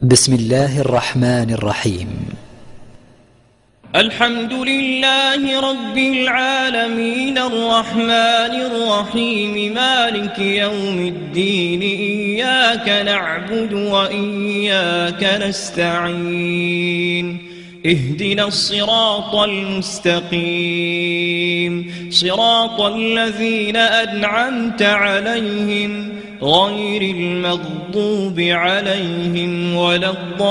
بسم الله الرحمن الرحيم. الحمد لله رب العالمين الرحمن الرحيم مالك يوم الدين إياك نعبد وإياك نستعين اهدنا الصراط المستقيم صراط الذين أنعمت عليهم غير المغضوب عليهم ولا الضالين.